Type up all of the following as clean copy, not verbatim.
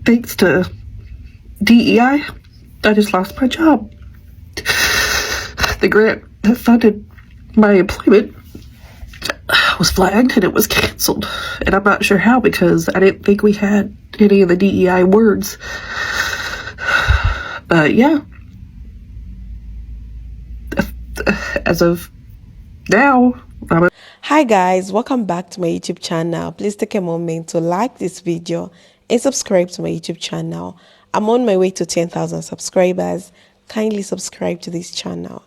thanks to DEI, I just lost my job. The grant that funded my employment was flagged and it was canceled. And I'm not sure how, because I didn't think we had any of the DEI words. But yeah, as of now, Hi guys, welcome back to my YouTube channel. Please take a moment to like this video and subscribe to my YouTube channel. I'm on my way to 10,000 subscribers. Kindly subscribe to this channel.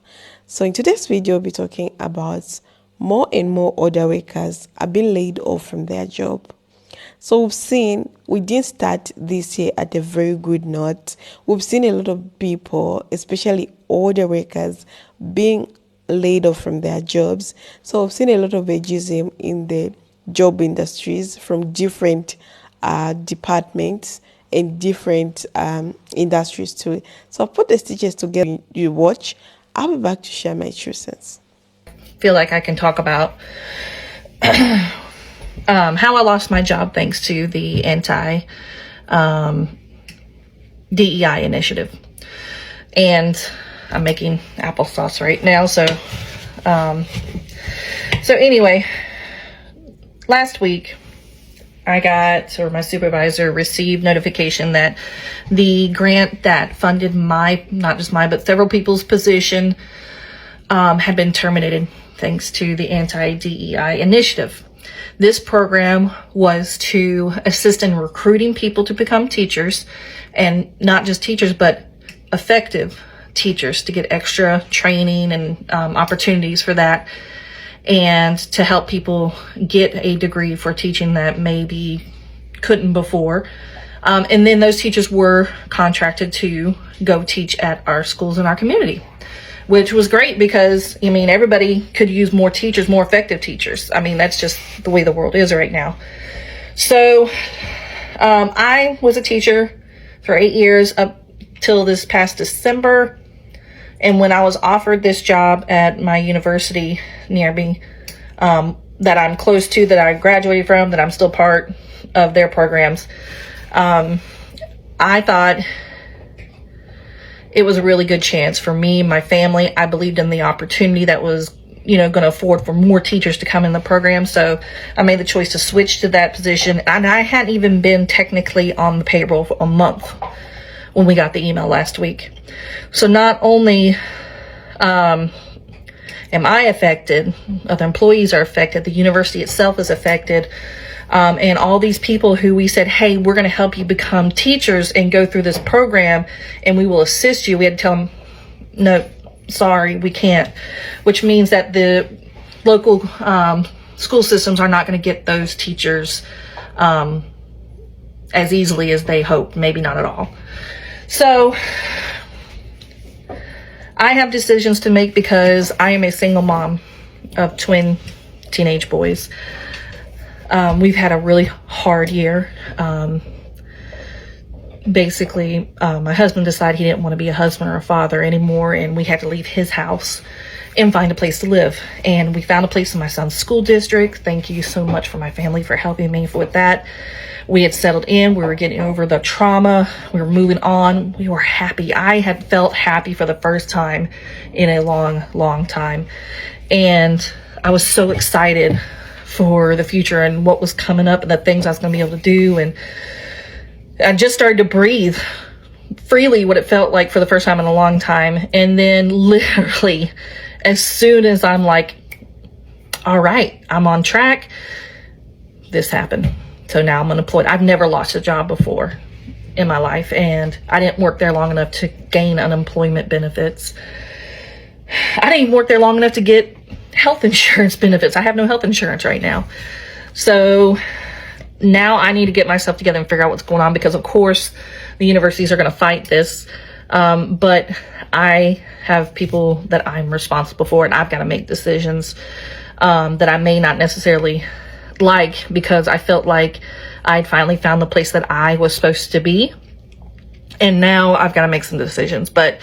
So in today's video, we'll be talking about more and more older workers are being laid off from their job. So we didn't start this year at a very good note. We've seen a lot of people, especially older workers, being laid off from their jobs. So I've seen a lot of ageism in the job industries from different departments and different industries too. So I'll put the stitches together, you watch. I'll be back to share my true sense. Feel like I can talk about how I lost my job thanks to the anti DEI initiative. And I'm making applesauce right now. So anyway, last week my supervisor received notification that the grant that funded not just mine, but several people's position had been terminated thanks to the anti-DEI initiative. This program was to assist in recruiting people to become teachers, and not just teachers, but effective teachers, to get extra training and opportunities for that, and to help people get a degree for teaching that maybe couldn't before. And then those teachers were contracted to go teach at our schools in our community, which was great because, I mean, everybody could use more teachers, more effective teachers. I mean, that's just the way the world is right now. So I was a teacher for 8 years up till this past December. And when I was offered this job at my university near me, that I'm close to, that I graduated from, that I'm still part of their programs, I thought it was a really good chance for me, my family. I believed in the opportunity that was, going to afford for more teachers to come in the program. So I made the choice to switch to that position. And I hadn't even been technically on the payroll for a month when we got the email last week. So not only am I affected, other employees are affected, the university itself is affected, and all these people who we said, hey, we're going to help you become teachers and go through this program and we will assist you. We had to tell them, no, sorry, we can't, which means that the local school systems are not going to get those teachers as easily as they hoped, maybe not at all. So I have decisions to make because I am a single mom of twin teenage boys. We've had a really hard year. Basically, my husband decided he didn't want to be a husband or a father anymore, and we had to leave his house and find a place to live. And we found a place in my son's school district. Thank you so much for my family for helping me with that. We had settled in. We were getting over the trauma. We were moving on. We were happy. I had felt happy for the first time in a long, long time. And I was so excited for the future and what was coming up and the things I was going to be able to do. And I just started to breathe freely, what it felt like for the first time in a long time. And then literally, as soon as I'm like, all right, I'm on track, this happened. So now I'm unemployed. I've never lost a job before in my life, and I didn't work there long enough to gain unemployment benefits. I didn't even work there long enough to get health insurance benefits. I have no health insurance right now. So now I need to get myself together and figure out what's going on, because of course the universities are going to fight this. But I have people that I'm responsible for, and I've got to make decisions that I may not necessarily like, because I felt like I'd finally found the place that I was supposed to be. And now I've got to make some decisions. But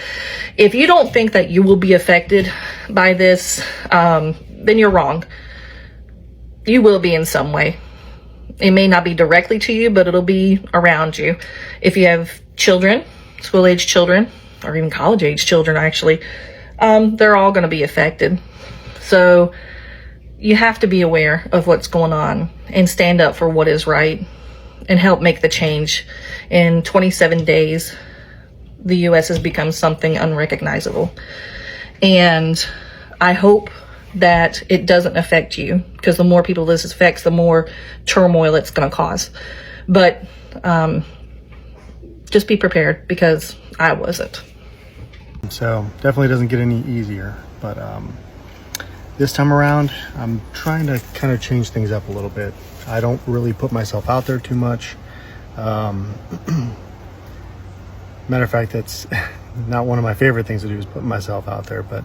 if you don't think that you will be affected by this, then you're wrong. You will be in some way. It may not be directly to you, but it'll be around you. If you have children, school-age children, or even college-age children, actually, they're all going to be affected. So you have to be aware of what's going on and stand up for what is right and help make the change. In 27 days, the U.S. has become something unrecognizable. And I hope that it doesn't affect you, because the more people this affects, the more turmoil it's going to cause. But just be prepared, because I wasn't. So definitely doesn't get any easier, but this time around I'm trying to kind of change things up a little bit. I don't really put myself out there too much. Matter of fact, that's not one of my favorite things to do, is put myself out there, but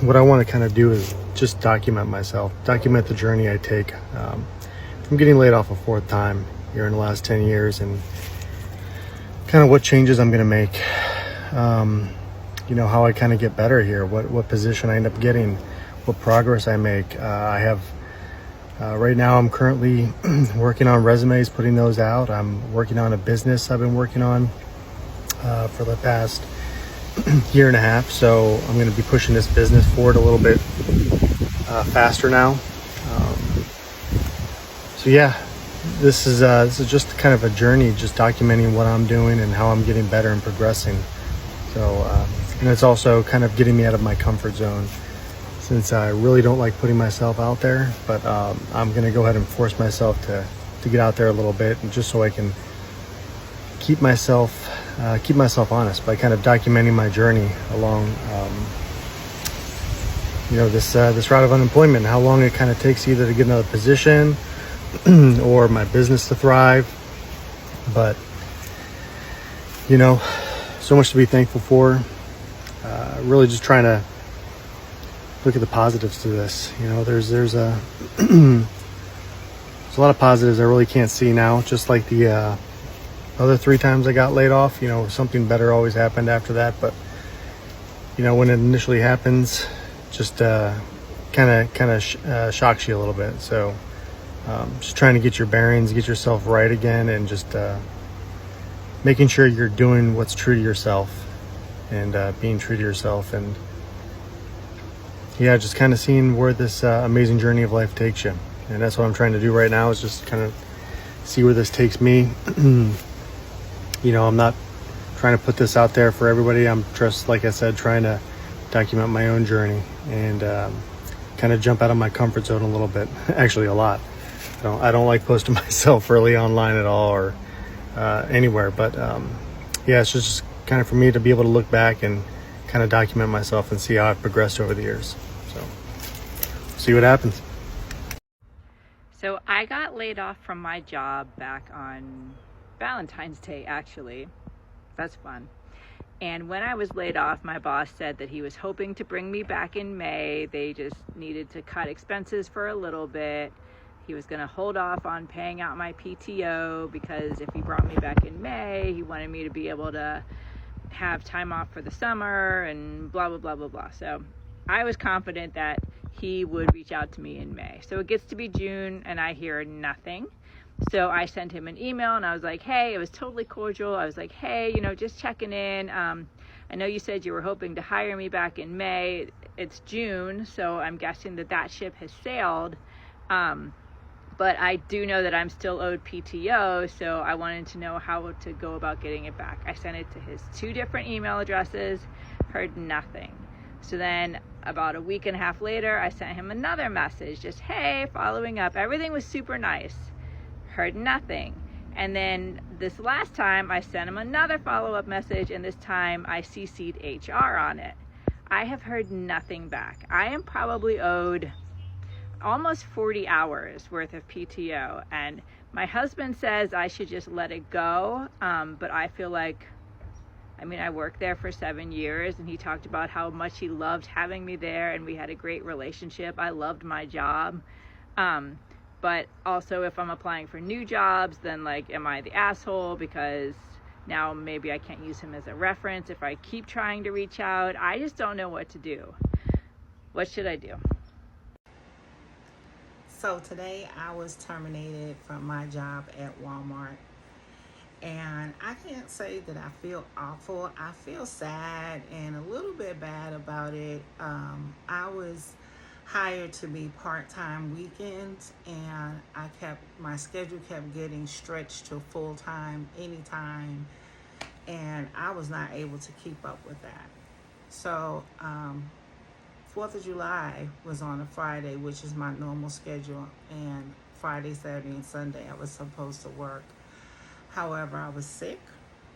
what I want to kind of do is just document myself, document the journey I take. I'm getting laid off a fourth time here in the last 10 years, and kind of what changes I'm going to make. You know, how I kind of get better here, what position I end up getting, what progress I make. I have right now I'm currently working on resumes, putting those out. I'm working on a business I've been working on for the past year and a half, so I'm going to be pushing this business forward a little bit faster now. So yeah, this is just kind of a journey, just documenting what I'm doing and how I'm getting better and progressing. So and it's also kind of getting me out of my comfort zone, since I really don't like putting myself out there. But I'm going to go ahead and force myself to get out there a little bit, and just so I can keep myself honest by kind of documenting my journey along this route of unemployment, and how long it kind of takes either to get another position or my business to thrive. But you know, so much to be thankful for. Really just trying to look at the positives to this. You know, there's a there's a lot of positives I really can't see now, just like the other 3 times I got laid off. You know, something better always happened after that, but you know, when it initially happens, just kind of shocks you a little bit. So just trying to get your bearings, get yourself right again, and just making sure you're doing what's true to yourself, and being true to yourself, and yeah, just kind of seeing where this amazing journey of life takes you. And that's what I'm trying to do right now, is just kind of see where this takes me. You know, I'm not trying to put this out there for everybody. I'm just, like I said, trying to document my own journey and kind of jump out of my comfort zone a little bit. Actually, a lot. I don't like posting myself really online at all, or anywhere. But yeah, it's just kind of for me to be able to look back and kind of document myself and see how I've progressed over the years. So see what happens. So I got laid off from my job back on Valentine's Day, actually. That's fun. And when I was laid off, my boss said that he was hoping to bring me back in May. They just needed to cut expenses for a little bit. He was going to hold off on paying out my PTO, because if he brought me back in May, he wanted me to be able to have time off for the summer and blah, blah, blah, blah, blah. So I was confident that he would reach out to me in May. So it gets to be June and I hear nothing. So I sent him an email and I was like, hey, it was totally cordial. I was like, hey, you know, just checking in. I know you said you were hoping to hire me back in May. It's June, so I'm guessing that ship has sailed. But I do know that I'm still owed PTO, so I wanted to know how to go about getting it back. I sent it to his 2 different email addresses, heard nothing. So then about a week and a half later, I sent him another message, just, hey, following up. Everything was super nice. Heard nothing. And then this last time, I sent him another follow-up message, and this time I CC'd HR on it. I have heard nothing back. I am probably owed almost 40 hours worth of PTO, and my husband says I should just let it go, but I feel like, I mean, I worked there for 7 years, and he talked about how much he loved having me there, and we had a great relationship. I loved my job, but also if I'm applying for new jobs, then like, am I the asshole because now maybe I can't use him as a reference if I keep trying to reach out? I just don't know what to do. What should I do? So today I was terminated from my job at Walmart. And I can't say that I feel awful. I feel sad and a little bit bad about it. I was hired to be part-time weekends, and my schedule kept getting stretched to full-time anytime, and I was not able to keep up with that. So 4th of July was on a Friday, which is my normal schedule, and Friday, Saturday, and Sunday I was supposed to work. However, I was sick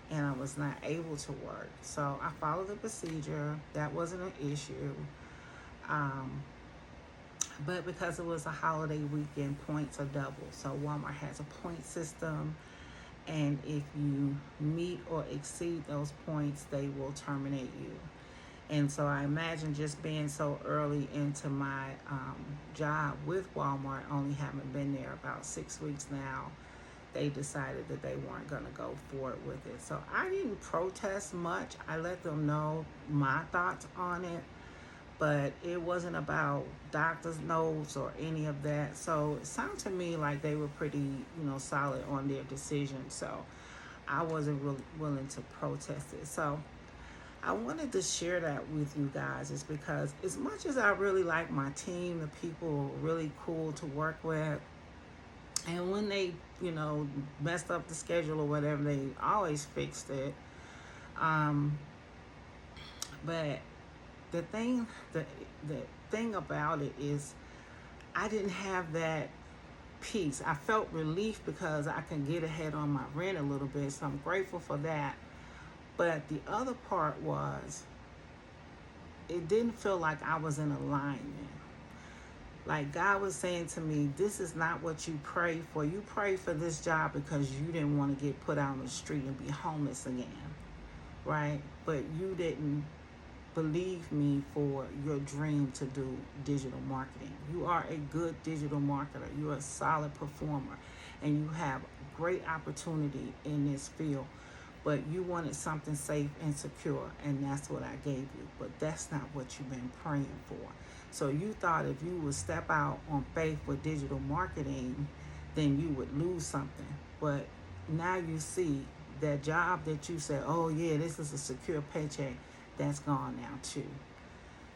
and I was not able to work. So I followed the procedure. That wasn't an issue. But because it was a holiday weekend, points are double. So Walmart has a point system. And if you meet or exceed those points, they will terminate you. And so I imagine just being so early into my job with Walmart, only having been there about 6 weeks now, they decided that they weren't going to go forward with it. So I didn't protest much. I let them know my thoughts on it, but it wasn't about doctor's notes or any of that. So it sounded to me like they were pretty, solid on their decision. So I wasn't really willing to protest it. So I wanted to share that with you guys, is because as much as I really like my team, the people were really cool to work with. And when they, messed up the schedule or whatever, they always fixed it. But the thing about it is, I didn't have that peace. I felt relief because I can get ahead on my rent a little bit, so I'm grateful for that. But the other part was, it didn't feel like I was in alignment. Like God was saying to me, this is not what you prayed for. You prayed for this job because you didn't want to get put out on the street and be homeless again, right? But you didn't believe me for your dream to do digital marketing. You are a good digital marketer. You're a solid performer, and you have great opportunity in this field. But you wanted something safe and secure, and that's what I gave you. But that's not what you've been praying for. So you thought if you would step out on faith with digital marketing, then you would lose something. But now you see that job that you said, oh yeah, this is a secure paycheck, that's gone now too.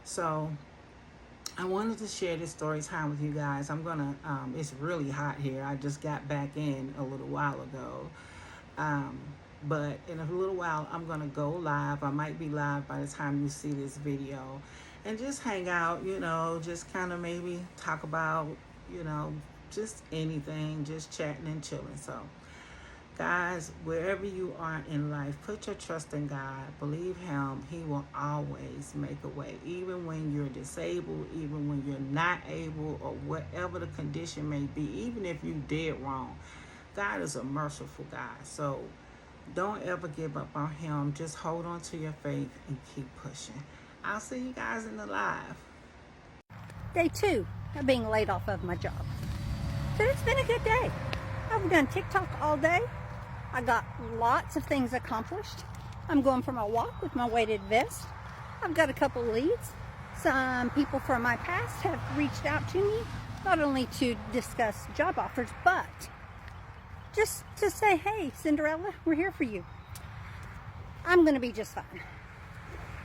So I wanted to share this story time with you guys. It's really hot here. I just got back in a little while ago. But in a little while, I'm going to go live. I might be live by the time you see this video. And just hang out, just kind of maybe talk about, just anything, just chatting and chilling. So, guys, wherever you are in life, put your trust in God. Believe Him. He will always make a way. Even when you're disabled, even when you're not able, or whatever the condition may be, even if you did wrong. God is a merciful God. So, don't ever give up on Him. Just hold on to your faith and keep pushing. I'll see you guys in the live. Day 2 of being laid off of my job. So it's been a good day. I've done TikTok all day. I got lots of things accomplished. I'm going for my walk with my weighted vest. I've got a couple leads. Some people from my past have reached out to me, not only to discuss job offers, but just to say, hey, Cinderella, we're here for you. I'm going to be just fine.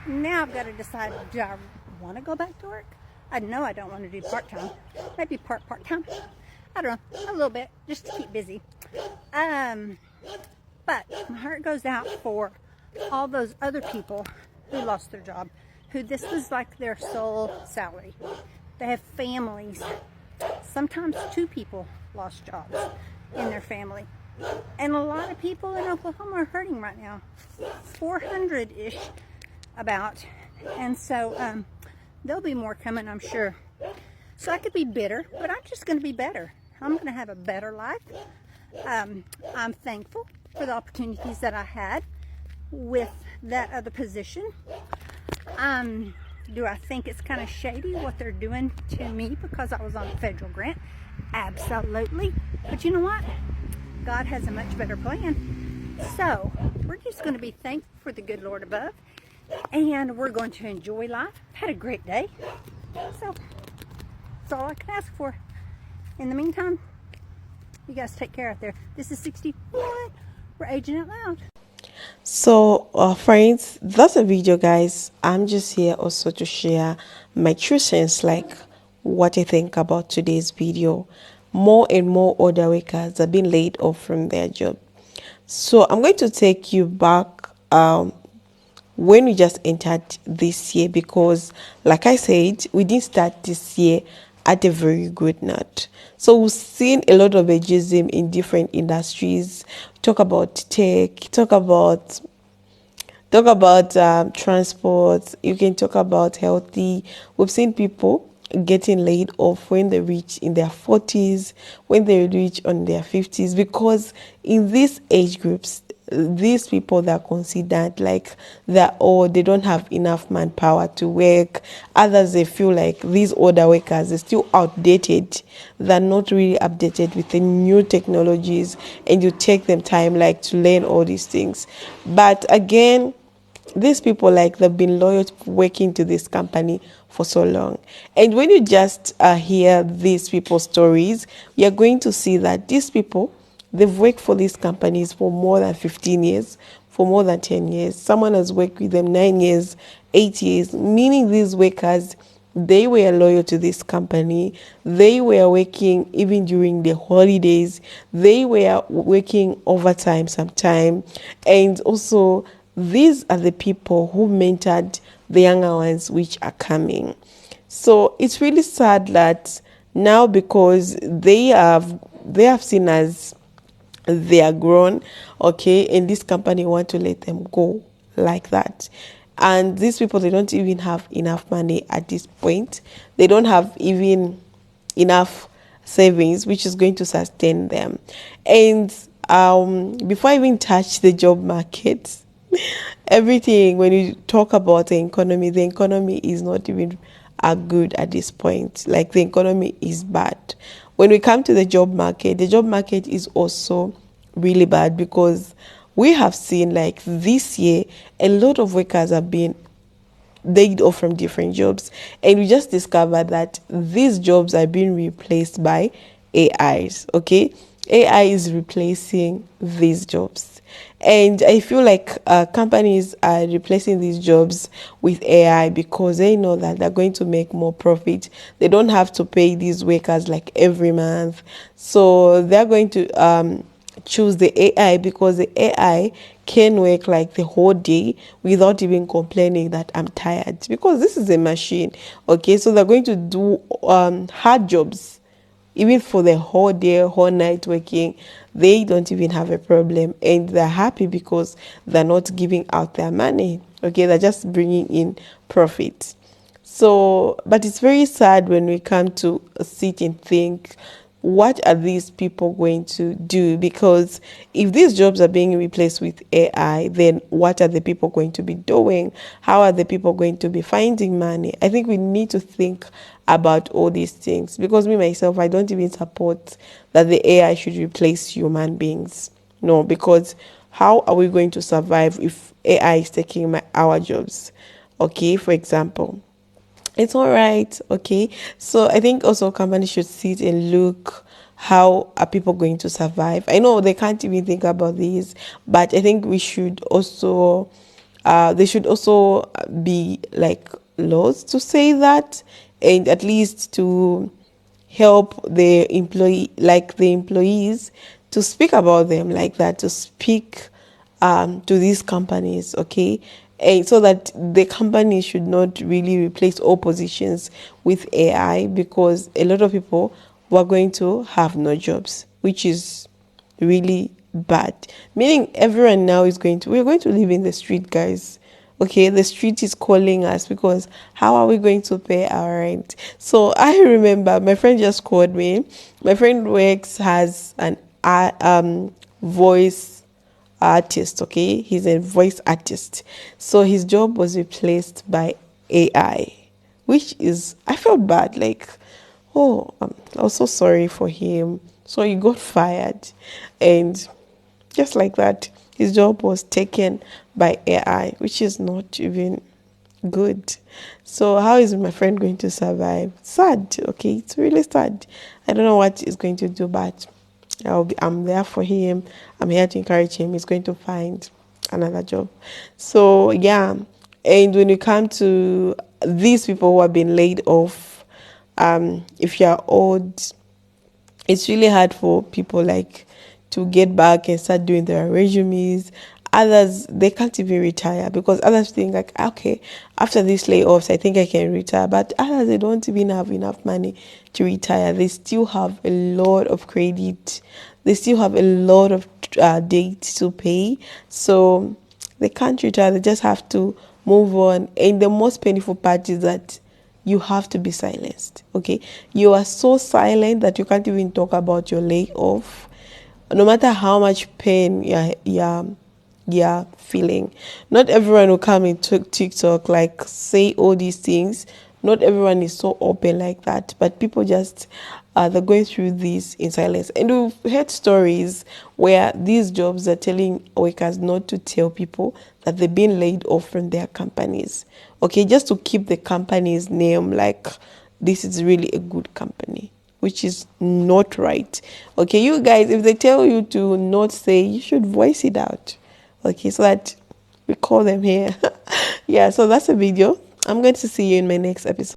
Now I've got to decide, do I want to go back to work? I know I don't want to do part-time. Maybe part-time. I don't know, a little bit, just to keep busy. But my heart goes out for all those other people who lost their job, who this was like their sole salary. They have families. Sometimes 2 people lost jobs in their family. And a lot of people in Oklahoma are hurting right now. 400-ish about. And so there'll be more coming, I'm sure. So I could be bitter, but I'm just going to be better. I'm going to have a better life. I'm thankful for the opportunities that I had with that other position. Do I think it's kind of shady what they're doing to me because I was on a federal grant? Absolutely. But you know what? God has a much better plan. So we're just going to be thankful for the good Lord above, and we're going to enjoy life. Had a great day. So that's all I can ask for. In the meantime, you guys take care out there. This is 61. We're aging out loud. So, friends, that's a video, guys. I'm just here also to share my true sense, like what I think about today's video. More and more older workers are being laid off from their job. So, I'm going to take you back when we just entered this year, because like I said, we didn't start this year at a very good note. So we've seen a lot of ageism in different industries. Talk about tech, talk about transport, you can talk about healthy. We've seen people getting laid off when they reach in their 40s, when they reach on their 50s, because in these age groups, these people that are considered like they're old, they don't have enough manpower to work. Others, they feel like these older workers are still outdated, they're not really updated with the new technologies, and you take them time like to learn all these things. But again, these people, like, they've been loyal to working to this company for so long. And when you just hear these people's stories, you're going to see that these people, they've worked for these companies for more than 15 years, for more than 10 years. Someone has worked with them 9 years, 8 years, meaning these workers, they were loyal to this company. They were working even during the holidays. They were working overtime sometime. And also, these are the people who mentored the younger ones which are coming. So it's really sad that now, because they have seen as they are grown, okay, and this company want to let them go like that. And these people, they don't even have enough money at this point. They don't have even enough savings which is going to sustain them. And before I even touch the job market, everything, when you talk about the economy is not even good at this point. Like, the economy is bad. When we come to the job market is also really bad, because we have seen, like, this year a lot of workers have been laid off from different jobs, and we just discovered that these jobs are being replaced by AIs. Okay, AI is replacing these jobs, and I feel like companies are replacing these jobs with AI because they know that they're going to make more profit. They don't have to pay these workers like every month, so they're going to choose the AI, because the AI can work like the whole day without even complaining that I'm tired, because this is a machine. Okay, so they're going to do hard jobs even for the whole day, whole night working. They don't even have a problem, and they're happy because they're not giving out their money. Okay, they're just bringing in profit. So, but it's very sad when we come to sit and think, what are these people going to do? Because if these jobs are being replaced with AI, then what are the people going to be doing? How are the people going to be finding money? I think we need to think about all these things, because me, myself, I don't even support that the AI should replace human beings. No, because how are we going to survive if AI is taking our jobs? Okay, for example. It's all right. Okay. So I think also companies should sit and look, how are people going to survive? I know they can't even think about this, but I think we should also, they should also be like laws to say that, and at least to help the employees to speak about them like that, to speak to these companies, okay? And so that the company should not really replace all positions with AI, because a lot of people were going to have no jobs, which is really bad. Meaning everyone now we're going to live in the street, guys. Okay, the street is calling us, because how are we going to pay our rent? So I remember my friend just called me. My friend has an voice artist. Okay, he's a voice artist. So his job was replaced by AI, which is, I felt bad. Like, oh, I was so sorry for him. So he got fired, and just like that, his job was taken by AI, which is not even Good. So how is my friend going to survive? Sad. Okay, it's really sad. I don't know what he's going to do, but I'm there for him. I'm here to encourage him. He's going to find another job. So yeah, and when you come to these people who have been laid off, if you're old, it's really hard for people like to get back and start doing their resumes. Others, they can't even retire because others think like, okay, after these layoffs I think I can retire, but others, they don't even have enough money to retire. They still have a lot of credit, they still have a lot of debt to pay, so they can't retire. They just have to move on. And the most painful part is that you have to be silenced. Okay, you are so silent that you can't even talk about your layoff, no matter how much pain you're feeling. Not everyone will come into TikTok like say all these things. Not everyone is so open like that, but people just they're going through this in silence. And we've heard stories where these jobs are telling workers not to tell people that they've been laid off from their companies. Okay, just to keep the company's name like this is really a good company, which is not right. Okay, you guys, if they tell you to not say, you should voice it out. Okay, so that we call them here. Yeah, so that's a video. I'm going to see you in my next episode.